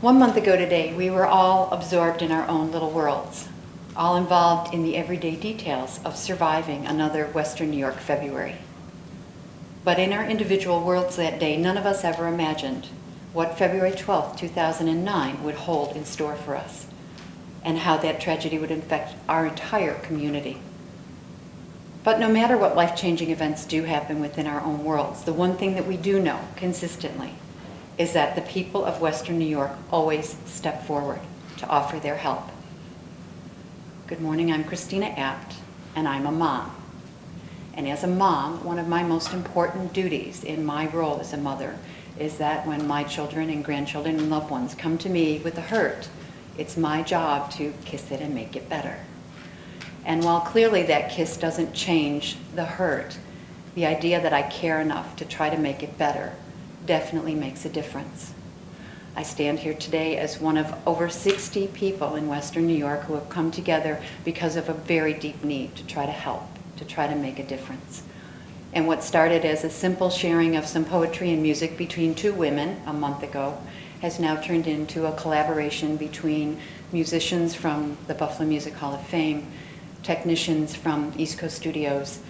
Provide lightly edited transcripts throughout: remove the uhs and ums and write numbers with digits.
1 month ago today, we were all absorbed in our own little worlds, all involved in the everyday details of surviving another Western New York February. But in our individual worlds that day, none of us ever imagined what February 12th, 2009 would hold in store for us, and how that tragedy would affect our entire community. But no matter what life-changing events do happen within our own worlds, the one thing that we do know consistently is that the people of Western New York always step forward to offer their help. Good morning, I'm Christina Apt, and I'm a mom. And as a mom, one of my most important duties in my role as a mother is that when my children and grandchildren and loved ones come to me with a hurt, it's my job to kiss it and make it better. And while clearly that kiss doesn't change the hurt, the idea that I care enough to try to make it better definitely makes a difference. I stand here today as one of over 60 people in Western New York who have come together because of a very deep need to try to help, to try to make a difference. And what started as a simple sharing of some poetry and music between two women a month ago has now turned into a collaboration between musicians from the Buffalo Music Hall of Fame, technicians from East Coast Studios,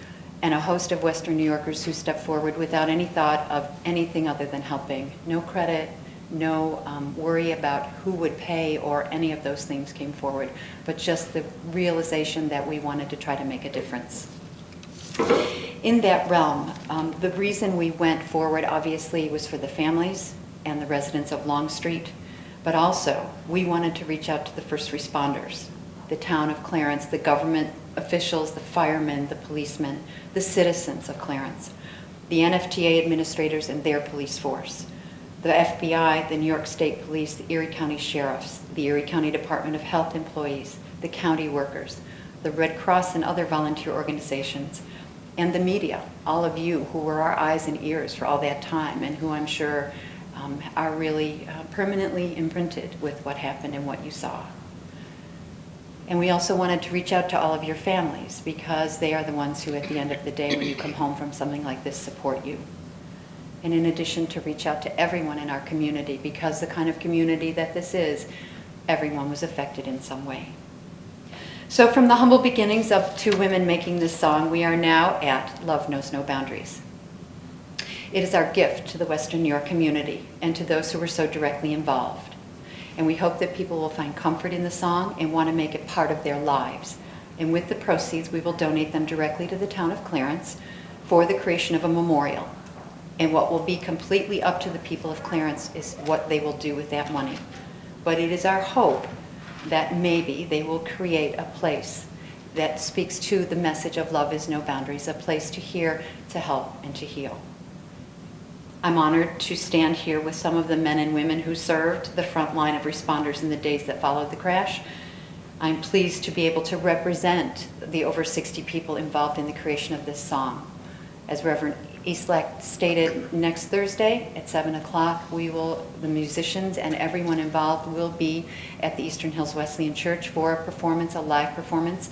and a host of Western New Yorkers who stepped forward without any thought of anything other than helping. No credit, no worry about who would pay or any of those things came forward, but just the realization that we wanted to try to make a difference. In that realm, the reason we went forward obviously was for the families and the residents of Long Street, but also we wanted to reach out to the first responders, the town of Clarence, the government officials, the firemen, the policemen, the citizens of Clarence, the NFTA administrators and their police force, the FBI, the New York State Police, the Erie County Sheriffs, the Erie County Department of Health employees, the county workers, the Red Cross and other volunteer organizations, and the media, all of you who were our eyes and ears for all that time and who I'm sure are really permanently imprinted with what happened and what you saw. And we also wanted to reach out to all of your families because they are the ones who at the end of the day when you come home from something like this support you. And in addition to reach out to everyone in our community because the kind of community that this is, everyone was affected in some way. So from the humble beginnings of two women making this song, we are now at Love Knows No Boundaries. It is our gift to the Western New York community and to those who were so directly involved. And we hope that people will find comfort in the song and want to make it part of their lives. And with the proceeds, we will donate them directly to the town of Clarence for the creation of a memorial. And what will be completely up to the people of Clarence is what they will do with that money. But it is our hope that maybe they will create a place that speaks to the message of love is no boundaries, a place to hear, to help, and to heal. I'm honored to stand here with some of the men and women who served the front line of responders in the days that followed the crash. I'm pleased to be able to represent the over 60 people involved in the creation of this song. As Reverend Eastlake stated, next Thursday at 7 o'clock, the musicians and everyone involved will be at the Eastern Hills Wesleyan Church for a performance, a live performance.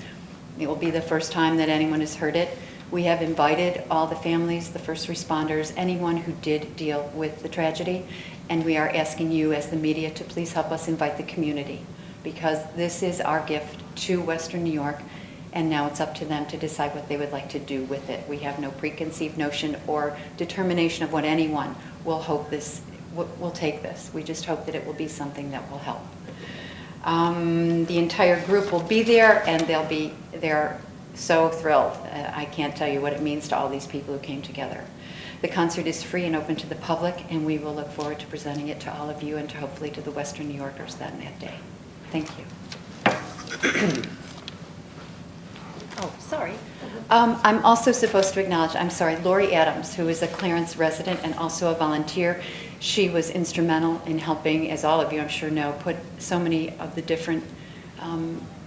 It will be the first time that anyone has heard it. We have invited all the families, the first responders, anyone who did deal with the tragedy, and we are asking you as the media to please help us invite the community because this is our gift to Western New York, and now it's up to them to decide what they would like to do with it. We have no preconceived notion or determination of what anyone will take this. We just hope that it will be something that will help. The entire group will be there, and they're so thrilled. I can't tell you what it means to all these people who came together. The concert is free and open to the public, and we will look forward to presenting it to all of you and to hopefully to the Western New Yorkers that day. Thank you. Oh, sorry. I'm also supposed to acknowledge, Laurie Adams, who is a Clarence resident and also a volunteer. She was instrumental in helping, as all of you I'm sure know, put so many of the different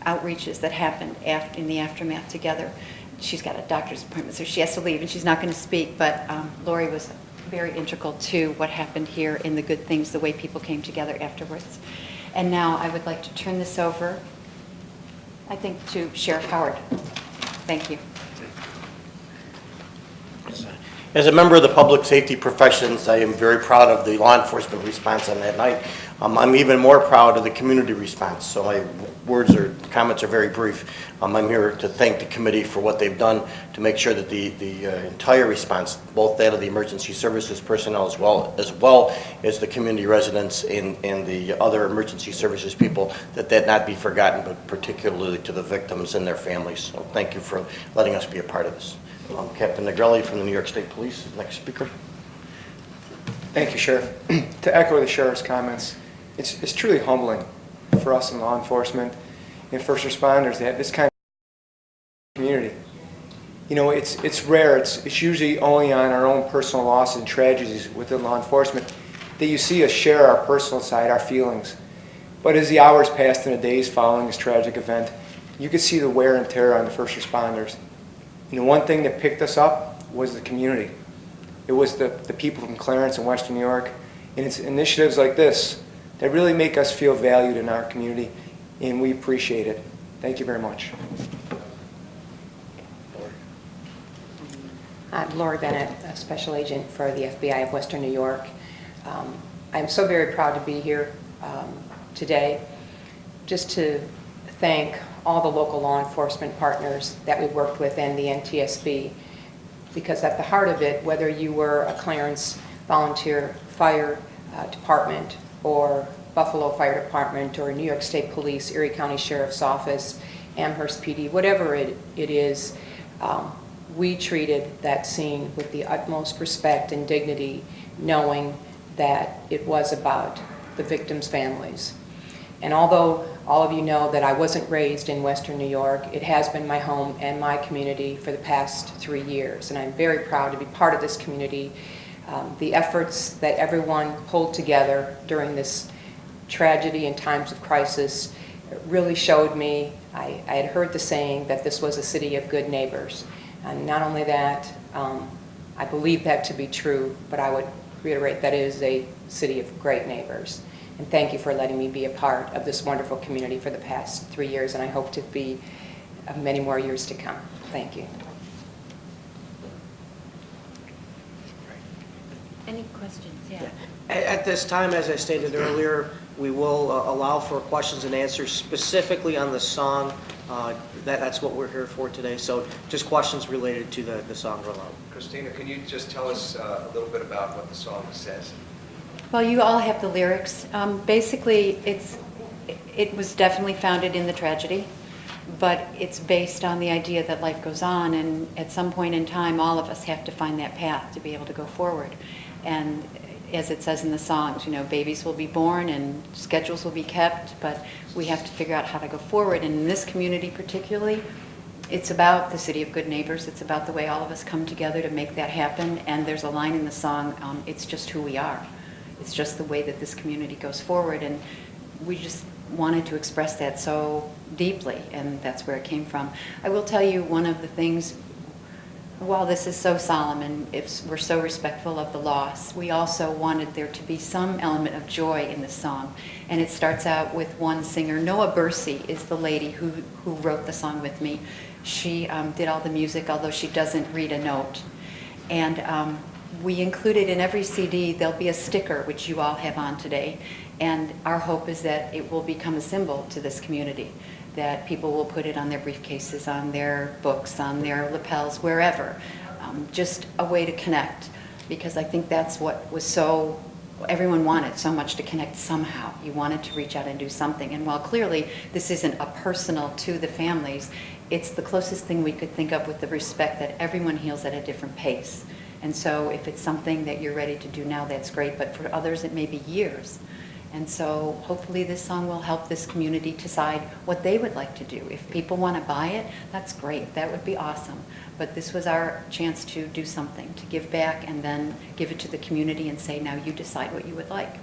outreaches that happened in the aftermath together. She's got a doctor's appointment, so she has to leave, and she's not going to speak, but Laurie was very integral to what happened here in the good things, the way people came together afterwards. And now I would like to turn this over, I think, to Sheriff Howard. Thank you. As a member of the public safety professions, I am very proud of the law enforcement response on that night. I'm even more proud of the community response, so my words or comments are very brief. I'm here to thank the committee for what they've done to make sure that the entire response, both that of the emergency services personnel as well as the community residents and the other emergency services people, that not be forgotten, but particularly to the victims and their families. So thank you for letting us be a part of this. Captain Negrelli from the New York State Police is the next speaker. Thank you, Sheriff. To echo the Sheriff's comments, it's truly humbling for us in law enforcement and first responders to have this kind of community. You know, it's rare. It's usually only on our own personal losses and tragedies within law enforcement that you see us share our personal side, our feelings. But as the hours passed and the days following this tragic event, you could see the wear and tear on the first responders. And the one thing that picked us up was the community. It was the people from Clarence and Western New York, and it's initiatives like this that really make us feel valued in our community, and we appreciate it. Thank you very much. I'm Laurie Bennett, a special agent for the FBI of Western New York. I'm so very proud to be here today, just to thank all the local law enforcement partners that we've worked with and the NTSB, because at the heart of it, whether you were a Clarence volunteer fire department or Buffalo Fire Department or New York State Police, Erie County Sheriff's Office, Amherst PD, whatever it is, we treated that scene with the utmost respect and dignity, knowing that it was about the victims' families. And although all of you know that I wasn't raised in Western New York, it has been my home and my community for the past 3 years, and I'm very proud to be part of this community. The efforts that everyone pulled together during this tragedy and times of crisis really showed me, I had heard the saying that this was a city of good neighbors. And not only that, I believe that to be true, but I would reiterate that it is a city of great neighbors. And thank you for letting me be a part of this wonderful community for the past 3 years, and I hope to be many more years to come. Thank you. Any questions? Yeah. At this time, as I stated earlier, we will allow for questions and answers specifically on the song. That's what we're here for today. So just questions related to the song will allow. Christina, can you just tell us a little bit about what the song says? Well, you all have the lyrics. Basically, it was definitely founded in the tragedy, but it's based on the idea that life goes on, and at some point in time, all of us have to find that path to be able to go forward. And as it says in the songs, you know, babies will be born and schedules will be kept, but we have to figure out how to go forward. And in this community particularly, it's about the city of good neighbors. It's about the way all of us come together to make that happen. And there's a line in the song, it's just who we are. It's just the way that this community goes forward. And we just wanted to express that so deeply, and that's where it came from. I will tell you one of the things, while this is so solemn and we're so respectful of the loss, we also wanted there to be some element of joy in the song. And it starts out with one singer. Noah Bursey is the lady who wrote the song with me. She did all the music, although she doesn't read a note. And we included in every CD, there'll be a sticker, which you all have on today. And our hope is that it will become a symbol to this community, that people will put it on their briefcases, on their books, on their lapels, wherever. Just a way to connect, because I think that's what was so, everyone wanted so much to connect somehow. You wanted to reach out and do something. And while clearly this isn't a personal to the families, it's the closest thing we could think of with the respect that everyone heals at a different pace. And so if it's something that you're ready to do now, that's great, but for others it may be years. And so hopefully this song will help this community decide what they would like to do. If people want to buy it, that's great. That would be awesome. But this was our chance to do something, to give back and then give it to the community and say, now you decide what you would like.